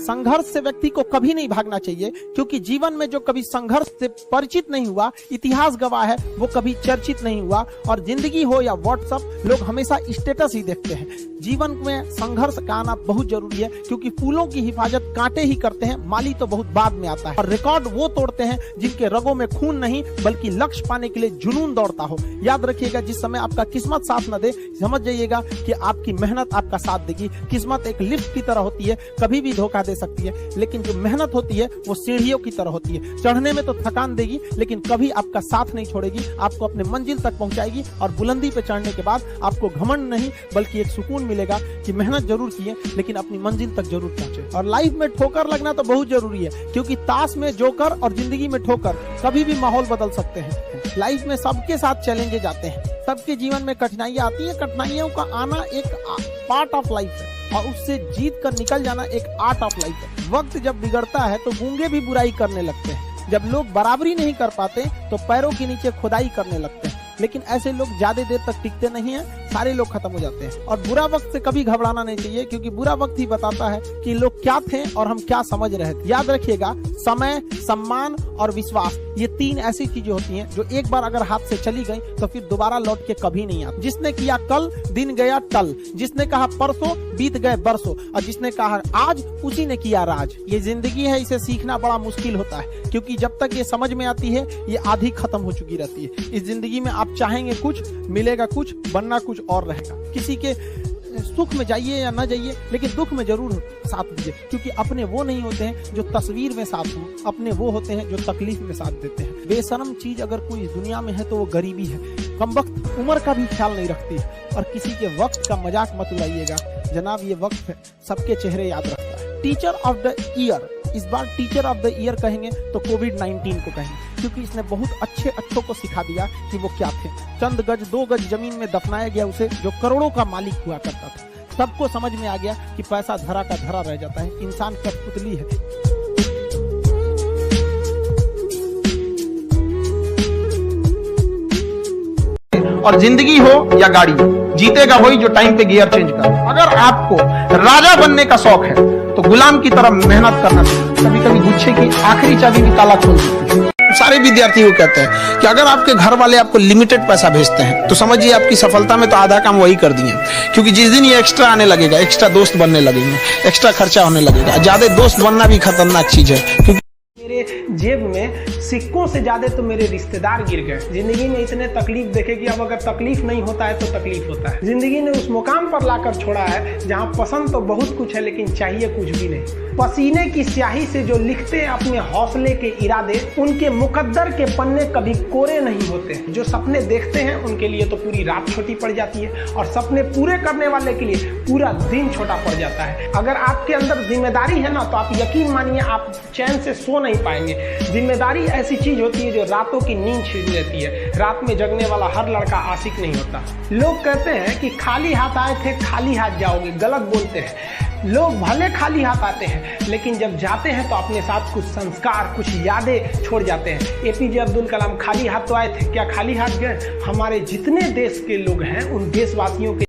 संघर्ष से व्यक्ति को कभी नहीं भागना चाहिए, क्योंकि जीवन में जो कभी संघर्ष से परिचित नहीं हुआ, इतिहास गवाह है, वो कभी चर्चित नहीं हुआ। और जिंदगी हो या व्हाट्सएप, लोग हमेशा स्टेटस ही देखते हैं। जीवन में संघर्ष का आना बहुत जरूरी है, क्योंकि फूलों की हिफाजत कांटे ही करते हैं, माली तो बहुत बाद में आता है। और रिकॉर्ड वो तोड़ते हैं जिनके रगों में खून नहीं बल्कि लक्ष्य पाने के लिए जुनून दौड़ता हो। याद रखिएगा, जिस समय आपका किस्मत साथ न दे, समझ जाइएगा कि आपकी मेहनत आपका साथ देगी। किस्मत एक लिफ्ट की तरह होती है, कभी भी धोखा दे सकती है, लेकिन जो मेहनत होती है वो सीढ़ियों की तरह होती है। चढ़ने में तो थकान देगी, लेकिन कभी आपका साथ नहीं छोड़ेगी, आपको अपने मंजिल तक पहुंचाएगी। और बुलंदी पे चढ़ने के बाद आपको घमंड नहीं बल्कि एक सुकून मिलेगा कि मेहनत जरूर किए, लेकिन अपनी मंजिल तक जरूर पहुंचे। और लाइफ में ठोकर लगना तो बहुत जरूरी है, क्योंकि ताश में जोकर और जिंदगी में ठोकर कभी भी माहौल बदल सकते हैं। लाइफ में सबके साथ चैलेंजेस आते हैं, सबके जीवन में कठिनाइयां आती हैं। कठिनाइयों का आना एक पार्ट ऑफ लाइफ है, और उससे जीत कर निकल जाना एक आर्ट ऑफ लाइफ है। वक्त जब बिगड़ता है तो गूंगे भी बुराई करने लगते हैं। जब लोग बराबरी नहीं कर पाते तो पैरों के नीचे खुदाई करने लगते हैं, लेकिन ऐसे लोग ज्यादा देर तक टिकते नहीं हैं, सारे लोग खत्म हो जाते हैं। और बुरा वक्त से कभी घबराना नहीं चाहिए, क्योंकि बुरा वक्त ही बताता है कि लोग क्या थे और हम क्या समझ रहे थे। याद रखिएगा, समय, सम्मान और विश्वास, ये तीन ऐसी चीजें होती हैं जो एक बार अगर हाथ से चली गई तो फिर दोबारा लौट के कभी नहीं आती। जिसने किया कल, दिन गया टल। जिसने कहा परसों, बीत गए बरसों। और जिसने कहा आज, उसी ने किया राज। ये जिंदगी है, इसे सीखना बड़ा मुश्किल होता है, क्योंकि जब तक ये समझ में आती है ये आधी खत्म हो चुकी रहती है। इस जिंदगी में आप चाहेंगे कुछ, मिलेगा कुछ, बनना कुछ और रहेगा। किसी के सुख में जाइए या ना जाइए, लेकिन दुख में जरूर साथ दीजिए, क्योंकि अपने वो नहीं होते हैं जो तस्वीर में साथ हों, अपने वो होते हैं जो तकलीफ में साथ देते हैं। बेशर्म चीज अगर कोई दुनिया में है तो वो गरीबी है। कमबख्त उम्र का भी ख्याल नहीं रखती है। और किसी के वक्त का मजाक मत उड़ाइएगा जनाब, ये वक्त है, सबके चेहरे याद रखता है। टीचर ऑफ द ईयर, इस बार टीचर ऑफ द ईयर कहेंगे तो कोविड-19 को कहेंगे, क्योंकि इसने बहुत अच्छों को सिखा दिया कि वो क्या थे। चंद गज, 2 गज जमीन में दफनाया गया उसे, जो करोड़ों का मालिक हुआ करता था। सबको समझ में आ गया कि पैसा धरा का धरा रह जाता है, इंसान कठपुतली है। और जिंदगी हो या गाड़ी, जीतेगा वही जो टाइम पे गियर चेंज कर। अगर आपको राजा बनने का शौक है तो गुलाम की तरह मेहनत करना चाहिए। कभी कभी गुच्छे की आखिरी चाबी भी ताला खोल देती है। सारे विद्यार्थी को कहते हैं कि अगर आपके घर वाले आपको लिमिटेड पैसा भेजते हैं तो समझिए आपकी सफलता में तो आधा काम वही कर दिए, क्योंकि जिस दिन ये एक्स्ट्रा आने लगेगा, एक्स्ट्रा दोस्त बनने लगेंगे, एक्स्ट्रा खर्चा होने लगेगा। ज्यादा दोस्त बनना भी खतरनाक चीज है, क्योंकि मेरे जेब में सिक्कों से ज्यादा तो मेरे रिश्तेदार गिर गए। जिंदगी में इतने तकलीफ देखे कि अब अगर तकलीफ नहीं होता है तो तकलीफ होता है। जिंदगी ने उस मुकाम पर लाकर छोड़ा है जहां पसंद तो बहुत कुछ है, लेकिन चाहिए कुछ भी नहीं। पसीने की स्याही से जो लिखते हैं अपने हौसले के इरादे, उनके मुकद्दर के पन्ने कभी कोरे नहीं होते। जो सपने देखते हैं उनके लिए तो पूरी रात छोटी पड़ जाती है, और सपने पूरे करने वाले के लिए पूरा दिन छोटा पड़ जाता है। अगर आपके अंदर जिम्मेदारी है ना, तो आप यकीन मानिए आप चैन से सो नहीं पाएंगे। जिम्मेदारी ऐसी चीज होती है जो रातों की नींद छीन लेती है। रात में जगने वाला हर लड़का आशिक नहीं होता। लोग कहते हैं कि खाली हाथ आए थे खाली हाथ जाओगे, गलत बोलते हैं। लोग भले खाली हाथ आते हैं, लेकिन जब जाते हैं तो अपने साथ कुछ संस्कार, कुछ यादें छोड़ जाते हैं। एपीजे अब्दुल कलाम खाली हाथ तो आए थे, क्या खाली हाथ गए? हमारे जितने देश के लोग हैं उन देशवासियों के